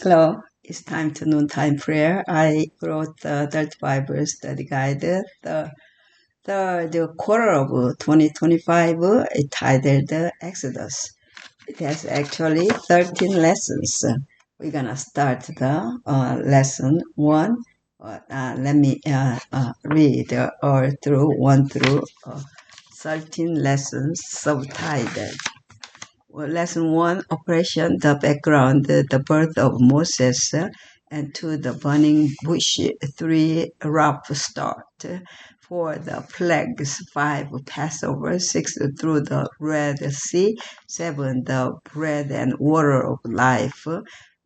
Hello, it's time to noontime prayer. I wrote the 35 study guide, the third quarter of 2025, titled Exodus. It has actually 13 lessons. We're gonna start the lesson one. Let me read all through 1 through 13 lessons subtitled. Well, lesson one, operation, the background, the birth of Moses, and to the burning bush, three, rough start. For the plagues, five, Passover, six, through the Red Sea, seven, the bread and water of life,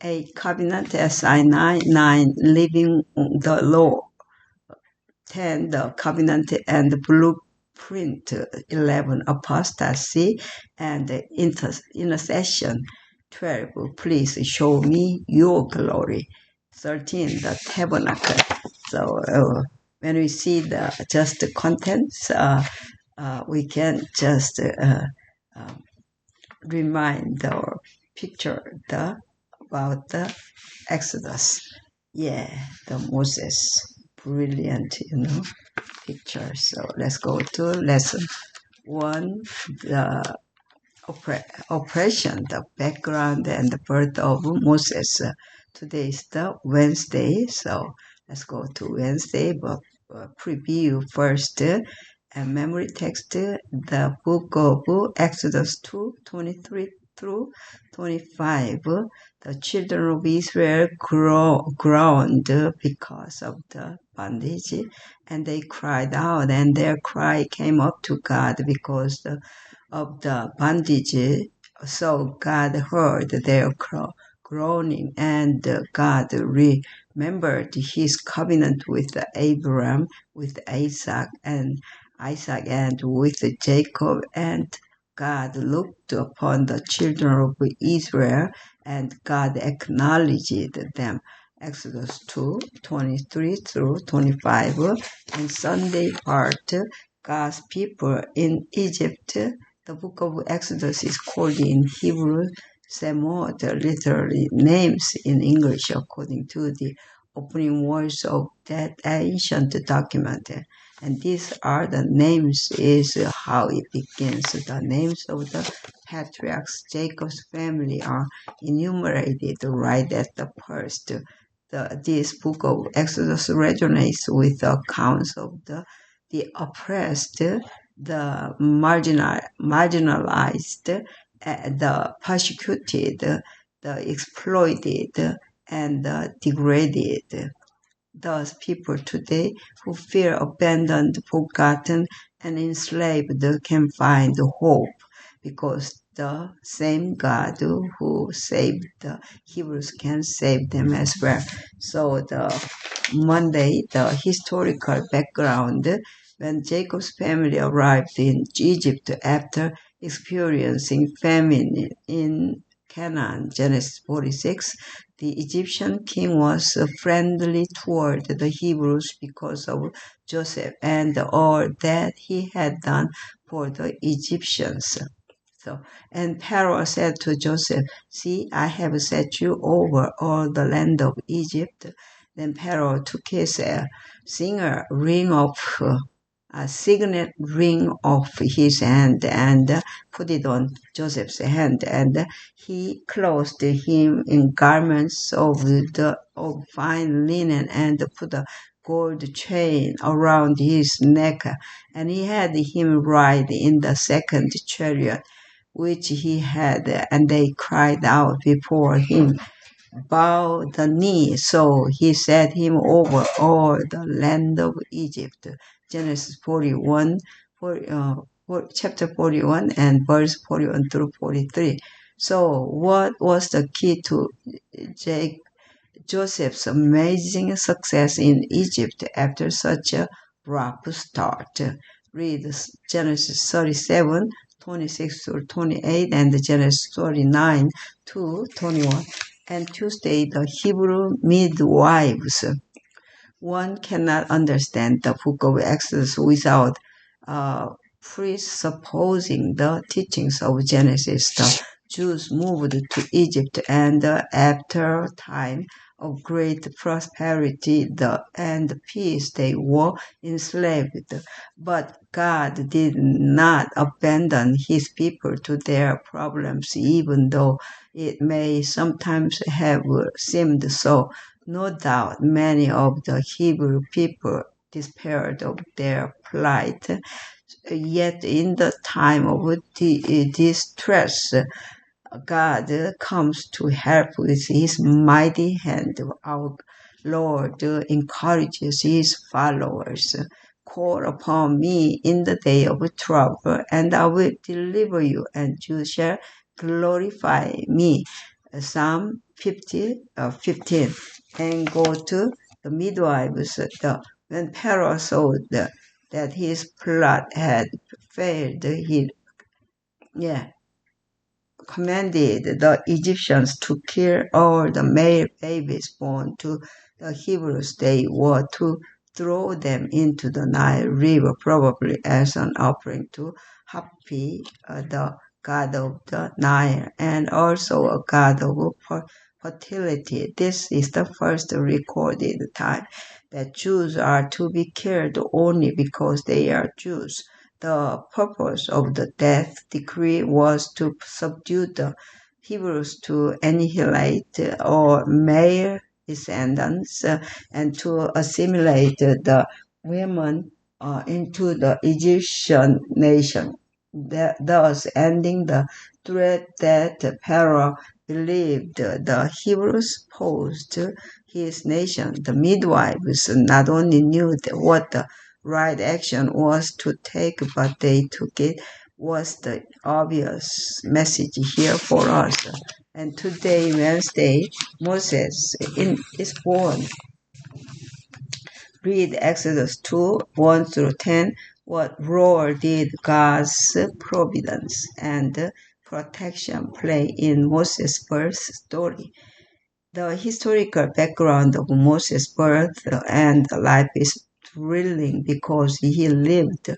eight, covenant at Sinai, nine, living the law, 10, the covenant and blueprint, 11, apostasy and intercession, 12, please show me your glory, 13, the tabernacle. So when we see the just the contents, we can just remind or picture about the Exodus. Yeah, the Moses, brilliant, picture. So let's go to lesson one, the oppression, the background and the birth of Moses. Today is the Wednesday, so let's go to Wednesday, but preview first. And memory text, the book of Exodus 2:23 through 25. The children of Israel groaned because of the bondage, and they cried out, and their cry came up to God because of the bondage. So God heard their groaning, and God remembered his covenant with Abraham, with Isaac and with Jacob, and God looked upon the children of Israel, and God acknowledged them. Exodus 2:23 through 25, and Sunday part, God's people in Egypt. The book of Exodus is called in Hebrew Shemot, literally names in English according to the opening words of that ancient document. And these are the names, is how it begins. The names of the patriarchs, Jacob's family, are enumerated right at the first. This book of Exodus resonates with the accounts of the oppressed, the marginalized, the persecuted, the exploited, and the degraded. Thus, people today who feel abandoned, forgotten, and enslaved can find hope because the same God who saved the Hebrews can save them as well. So the Monday, the historical background, when Jacob's family arrived in Egypt after experiencing famine in Canaan, Genesis 46, the Egyptian king was friendly toward the Hebrews because of Joseph and all that he had done for the Egyptians. And Pharaoh said to Joseph, "See, I have set you over all the land of Egypt." Then Pharaoh took his signet ring off his hand and put it on Joseph's hand, and he clothed him in garments of fine linen and put a gold chain around his neck, and he had him ride in the second chariot which he had, and they cried out before him, "Bow the knee." So he set him over all the land of Egypt. Genesis 41, chapter 41 and verse 41 through 43. So what was the key to Joseph's amazing success in Egypt after such a rough start? Read Genesis 37, 26 through 28, and Genesis 39 to 21. And Tuesday, the Hebrew midwives. One cannot understand the book of Exodus without presupposing the teachings of Genesis. The Jews moved to Egypt, and after a time of great prosperity and peace, they were enslaved. But God did not abandon his people to their problems, even though it may sometimes have seemed so. No doubt many of the Hebrew people despaired of their plight, yet in the time of distress, God comes to help with his mighty hand. Our Lord encourages his followers. Call upon me in the day of trouble, and I will deliver you, and you shall glorify me. Psalm 15. And go to the midwives. When Pharaoh saw that his plot had failed, he yeah commanded the Egyptians to kill all the male babies born to the Hebrews. They were to throw them into the Nile River, probably as an offering to Hapi, the god of the Nile, and also a god of fertility. This is the first recorded time that Jews are to be killed only because they are Jews. The purpose of the death decree was to subdue the Hebrews to annihilate all male descendants and to assimilate the women into the Egyptian nation, thus ending the threat that Pharaoh believed the Hebrews posed his nation. The midwives not only knew what the right action was to take, but they took it was the obvious message here for us. And today, Wednesday, Moses is born. Read Exodus 2, 1 through 10. What role did God's providence and protection play in Moses' birth story? The historical background of Moses' birth and life is thrilling because he lived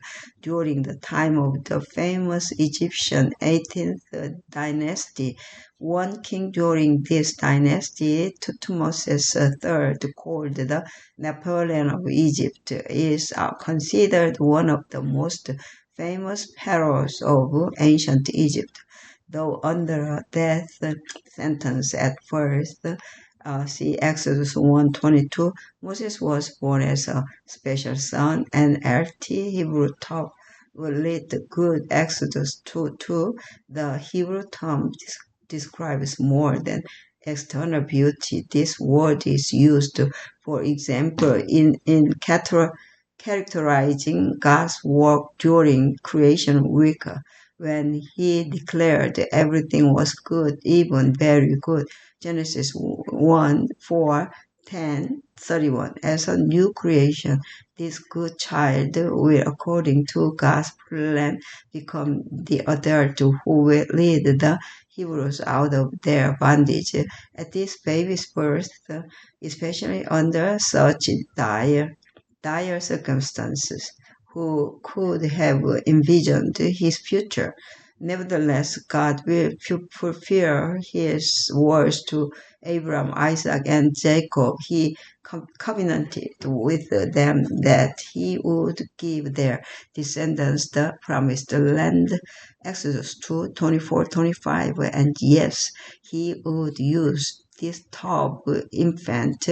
during the time of the famous Egyptian 18th dynasty. One king during this dynasty, Tutmosis III, called the Napoleon of Egypt, is considered one of the most famous pharaohs of ancient Egypt. Though under a death sentence at first, see Exodus 1:22, Moses was born as a special son, and LT Hebrew top will lead the good Exodus 2:2. The Hebrew term describes more than external beauty. This word is used, for example, in characterizing God's work during creation week, when he declared everything was good, even very good. Genesis 1, 4, 10, 31. As a new creation, this good child will, according to God's plan, become the adult who will lead the Hebrews out of their bondage. At this baby's birth, especially under such dire circumstances, who could have envisioned his future. Nevertheless, God will fulfill his words to Abraham, Isaac, and Jacob. He covenanted with them that he would give their descendants the promised land. Exodus 2, 24, 25. And yes, he would use this top infant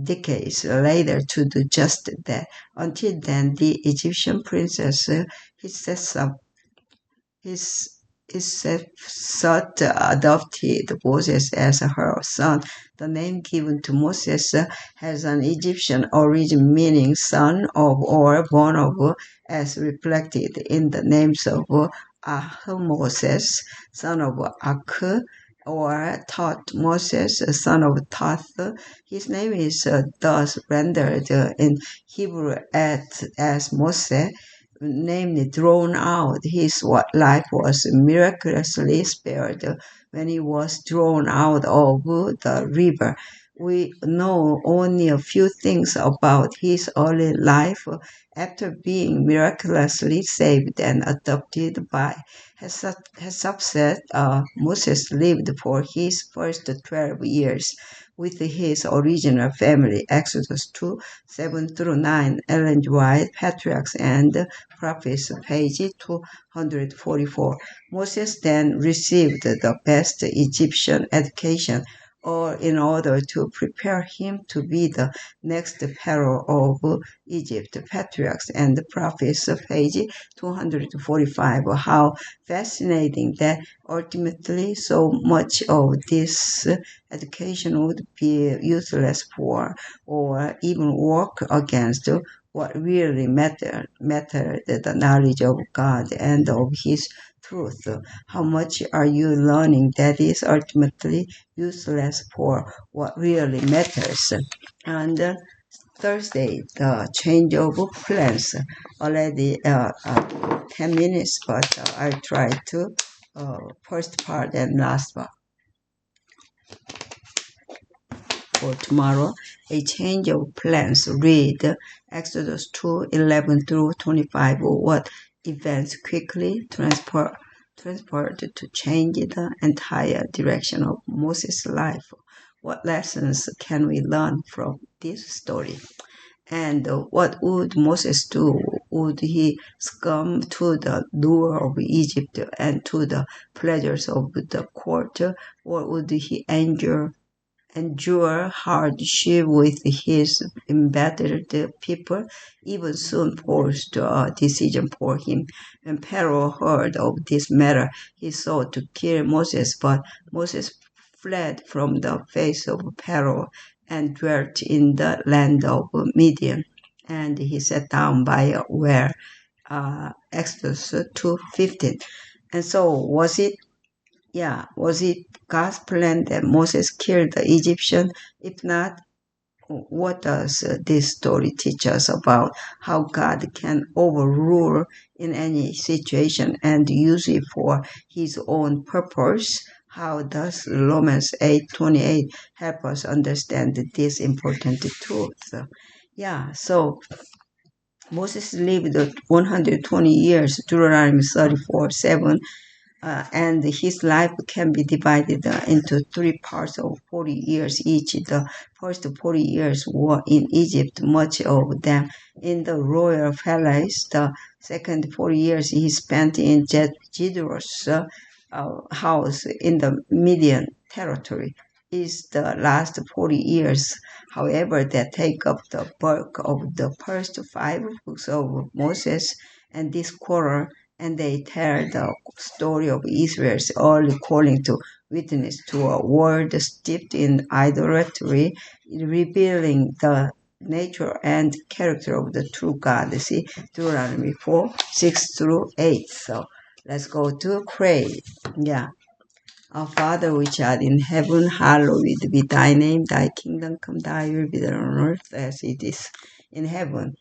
decades later to do just that. Until then, the Egyptian princess his sought adopted Moses as her son. The name given to Moses has an Egyptian origin meaning son of or born of, as reflected in the names of Ahmoses, son of Ak, or Moses, son of Thoth. His name is thus rendered in Hebrew as Moses, namely drawn out. His life was miraculously spared when he was drawn out of the river. we know only a few things about his early life. After being miraculously saved and adopted by Hesapset, Moses lived for his first 12 years with his original family. Exodus 2, 7 through 9, Ellen G. White, Patriarchs and Prophets, page 244. Moses then received the best Egyptian education, or in order to prepare him to be the next Pharaoh of Egypt. Patriarchs and Prophets, page 245. How fascinating that ultimately so much of this education would be useless for, or even work against, what really mattered, the knowledge of God and of His truth. How much are you learning that is ultimately useless for what really matters? And Thursday, the change of plans. Already 10 minutes, but I'll try to first part and last part for tomorrow. A change of plans. Read Exodus 2:11 through 25. What events quickly transport to change the entire direction of Moses' life? What lessons can we learn from this story? And what would Moses do? Would he succumb to the lure of Egypt and to the pleasures of the court, or would he endure hardship with his embattled people? Even soon forced a decision for him. When Pharaoh heard of this matter, he sought to kill Moses, but Moses fled from the face of Pharaoh and dwelt in the land of Midian. And he sat down by a well. Exodus 2:15. And so was it God's plan that Moses killed the Egyptian? If not, what does this story teach us about how God can overrule in any situation and use it for his own purpose? How does Romans 8:28 help us understand this important truth? So Moses lived 120 years, Deuteronomy 34:7, and his life can be divided into three parts of 40 years each. The first 40 years were in Egypt, much of them in the royal palace. The second 40 years he spent in Jethro's house in the Midian territory. Is the last 40 years, however, that take up the bulk of the first 5 books of Moses and this quarter, and they tell the story of Israel's early calling to witness to a world steeped in idolatry, revealing the nature and character of the true God. See, Deuteronomy 4:6 through 8. So let's go to pray. Our Father which art in heaven, hallowed be thy name. Thy kingdom come, thy will be done on earth as it is in heaven.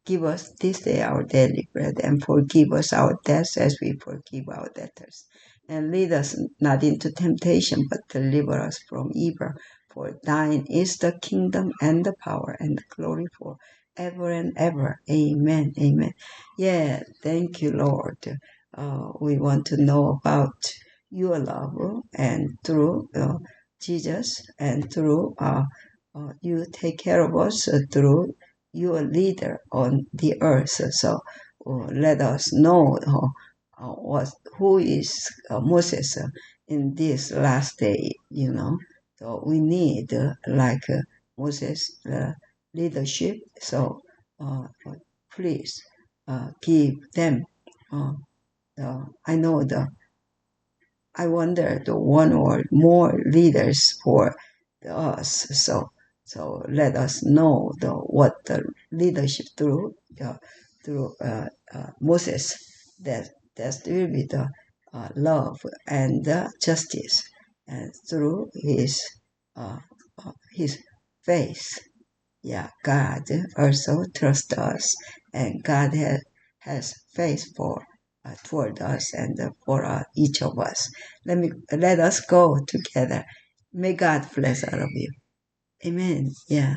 Give us this day our daily bread, and forgive us our debts as we forgive our debtors. And lead us not into temptation, but deliver us from evil. For thine is the kingdom and the power and the glory for ever and ever. Amen. Amen. Yeah, thank you, Lord. We want to know about your love, and through Jesus, and through you take care of us through your leader on the earth. So let us know who is Moses in this last day, So we need, like Moses, leadership. So please give them. I wonder the one or more leaders for us. So let us know what the leadership through Moses, that will be the love and the justice, and through his faith. God also trusts us, and God has faith toward us and for each of us. Let us go together May God bless all of you. Amen. Yeah.